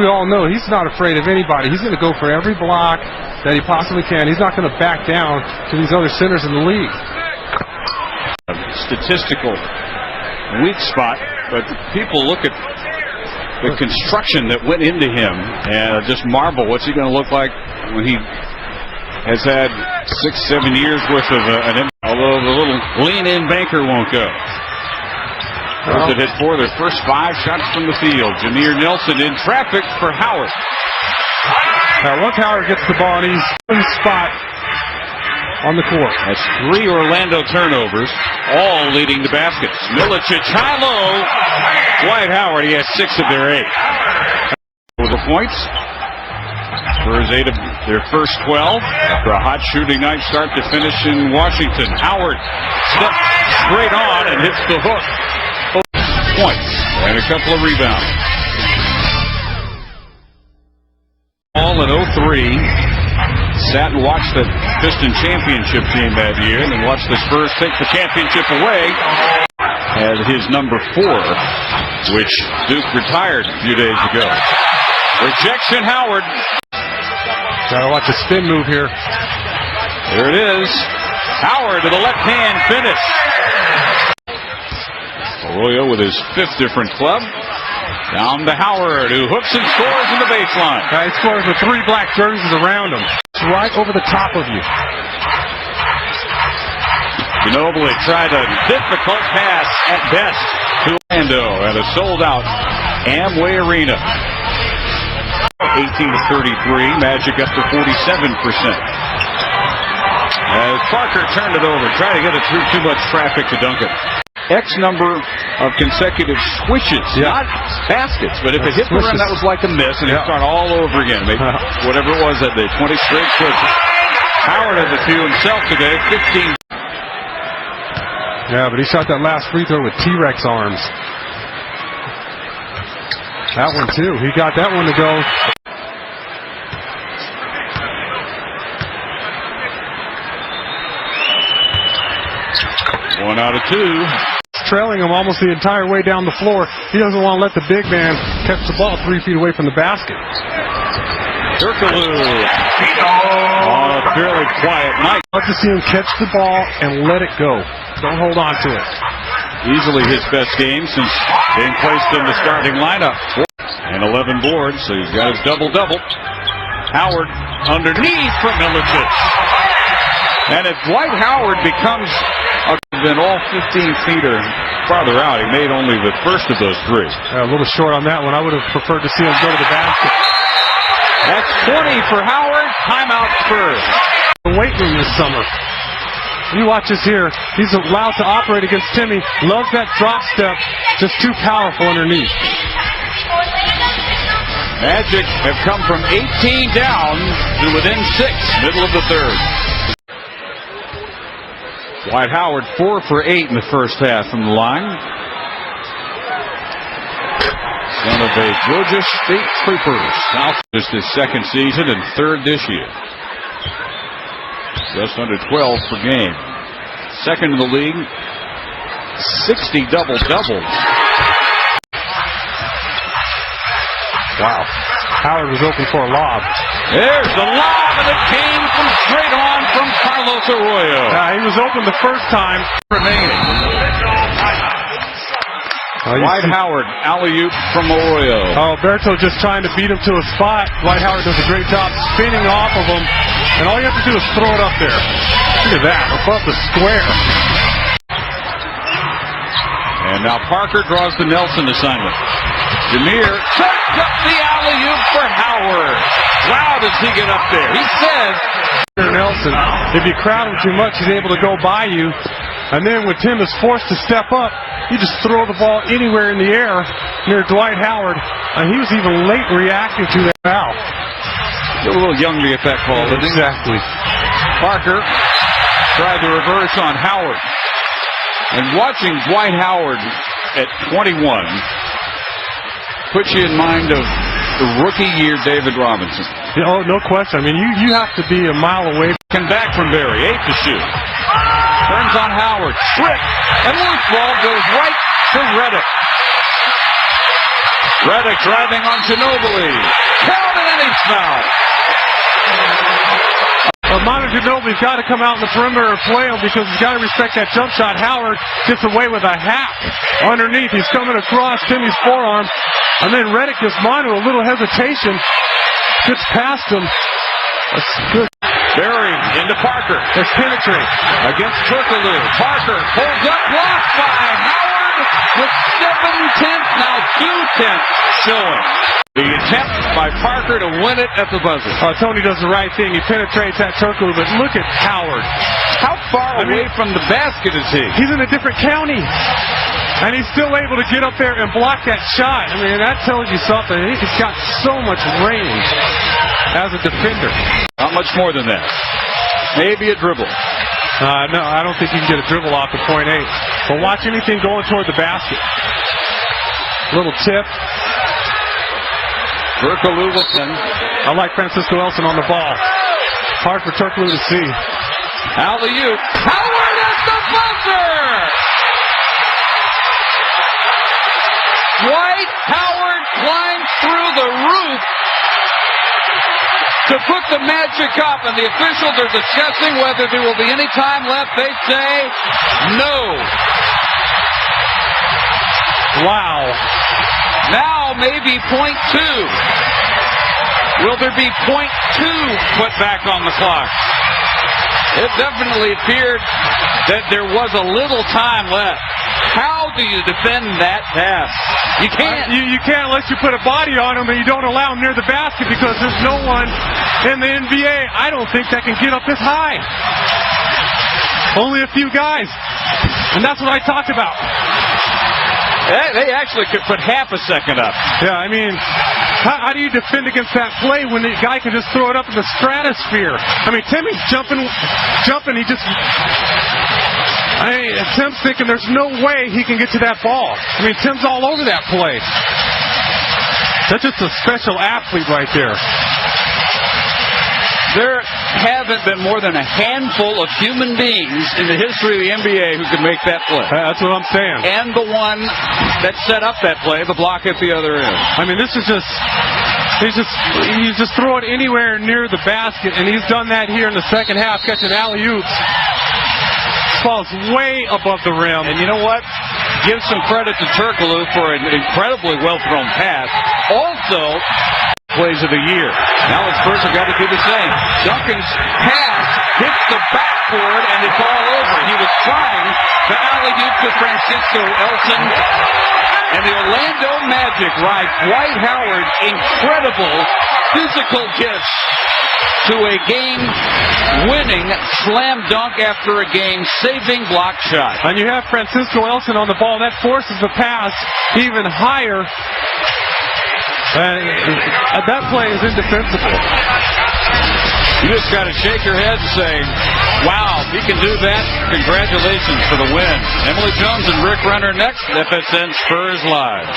We all know he's not afraid of anybody. He's going to go for every block that he possibly can. He's not going to back down to these other centers in the league. A statistical weak spot, but people look at the construction that went into him and just marvel what's he going to look like when he has had 6-7 years worth of although the little lean-in banker won't go. Those that hit for their first 5 shots from the field. Jameer Nelson in traffic for Howard. Now once Howard gets the ball and he's in the spot on the court. That's 3 Orlando turnovers, all leading to baskets. Milicic high low. Dwight Howard, he has 6 of their 8. With the points. Spurs 8 of their first 12 after a hot shooting night start to finish in Washington. Howard steps straight on and hits the hook. Points and a couple of rebounds. All in 03. Sat and watched the Piston championship team that year, and then watched the Spurs take the championship away. Had his number 4, which Duke retired a few days ago. Rejection, Howard. Gotta watch a spin move here. There it is. Howard to the left hand finish. Arroyo with his 5th different club. Down to Howard, who hooks and scores in the baseline. He scores with 3 black jerseys around him. It's right over the top of you. Ginobili tried a difficult pass at best to Orlando at a sold-out Amway Arena. 18-33, Magic up to 47%. As Parker turned it over, tried to get it through too much traffic to Duncan. X number of consecutive switches, not baskets, but if it hit the rim, that was like a miss, and it'd start all over again. Maybe whatever it was that day, 20 straight switches. Howard has a few himself today, 15. Yeah, but he shot that last free throw with T-Rex arms. That one too. He got that one to go. 1 out of 2. Trailing him almost the entire way down the floor. He doesn't want to let the big man catch the ball 3 feet away from the basket. Turkoglu on a fairly quiet night. Love to see him catch the ball and let it go. Don't hold on to it. Easily his best game since being placed in the starting lineup. And 11 boards, so he's got his double-double. Howard underneath for Milicic. And if Dwight Howard becomes then all 15 feet or farther out, he made only the first of those 3. A little short on that one. I would have preferred to see him go to the basket. That's 20 for Howard. Timeout Spurs. The weight room this summer. You watch this here. He's allowed to operate against Timmy. Loves that drop step. Just too powerful underneath. Magic have come from 18 down to within 6, middle of the 3rd. Dwight Howard 4 for 8 in the first half from the line. Son of a Georgia State Troopers. South is his 2nd season and 3rd this year. Just under 12 per game. 2nd in the league. 60 double-doubles. Wow. Howard was open for a lob. There's the lob, and it came from straight on from Carlos Arroyo. He was open the first time. Remaining. Dwight Howard, alley-oop from Arroyo. Berto just trying to beat him to a spot. Dwight Howard does a great job spinning off of him. And all you have to do is throw it up there. Look at that, above the square. And now Parker draws the Nelson assignment. Jameer sets up the alley-oop for Howard. Wow, does he get up there? He says, Nelson, if you crowd him too much, he's able to go by you. And then when Tim is forced to step up, you just throw the ball anywhere in the air near Dwight Howard. And he was even late reacting to that foul. Still a little young to get that call, isn't he? Exactly. Parker tried to reverse on Howard. And watching Dwight Howard at 21 puts you in mind of the rookie year David Robinson. Oh, no question. I mean, you have to be a mile away. Come back from Barry, 8 to shoot. Turns on Howard, trip, and loose ball goes right to Reddick. Reddick driving on Ginobili. Count it, and he's fouled. Manu Ginobili's got to come out in the perimeter and play him because he's got to respect that jump shot. Howard gets away with a hack underneath. He's coming across Timmy's forearm. And then Reddick gives Manu a little hesitation. Gets past him. That's good. Berry into Parker. Let's penetrate. Against Turkoglu. Parker pulls up, blocked by Howard with 7/10, now 2/10 showing. The attempt by Parker to win it at the buzzer. Tony does the right thing. He penetrates that Turkoglu, but look at Howard. How far away from the basket is he? He's in a different county. And he's still able to get up there and block that shot. I mean, that tells you something. He's got so much range as a defender. Not much more than that. Maybe a dribble. No, I don't think you can get a dribble off the .8. But watch anything going toward the basket. Little tip. Turkoglu will send. I like Francisco Elson on the ball. Hard for Turkoglu to see. Alley-oop. Howard at the buzzer! Dwight Howard climbs through the roof to put the magic up, and the officials are discussing whether there will be any time left. They say no. Wow. Now maybe .2. Will there be .2 put back on the clock? It definitely appeared that there was a little time left. How do you defend that pass? You can't. You can't unless you put a body on him and you don't allow him near the basket because there's no one in the NBA, I don't think, that can get up this high. Only a few guys. And that's what I talked about. They actually could put half a second up. Yeah, I mean, how do you defend against that play when the guy can just throw it up in the stratosphere? I mean, Timmy's jumping. He just... Tim's thinking there's no way he can get to that ball. I mean, Tim's all over that play. That's just a special athlete right there. There haven't been more than a handful of human beings in the history of the NBA who can make that play. That's what I'm saying. And the one that set up that play, the block at the other end. I mean, this is just... You just throw it anywhere near the basket, and he's done that here in the second half, catching alley-oops. Falls way above the rim. And you know what? Give some credit to Turkoglu for an incredibly well-thrown pass. Also, plays of the year. Now the Spurs have got to do the same. Duncan's pass hits the backboard, and it's all over. He was trying to alley-oop to Francisco Elson. And the Orlando Magic ride Dwight Howard's incredible physical gifts to a game-winning slam dunk after a game-saving block shot. And you have Francisco Elson on the ball. That forces the pass even higher. That play is indefensible. You just got to shake your head and say, wow, he can do that. Congratulations for the win. Emily Jones and Rick Renner next. FSN Spurs Live.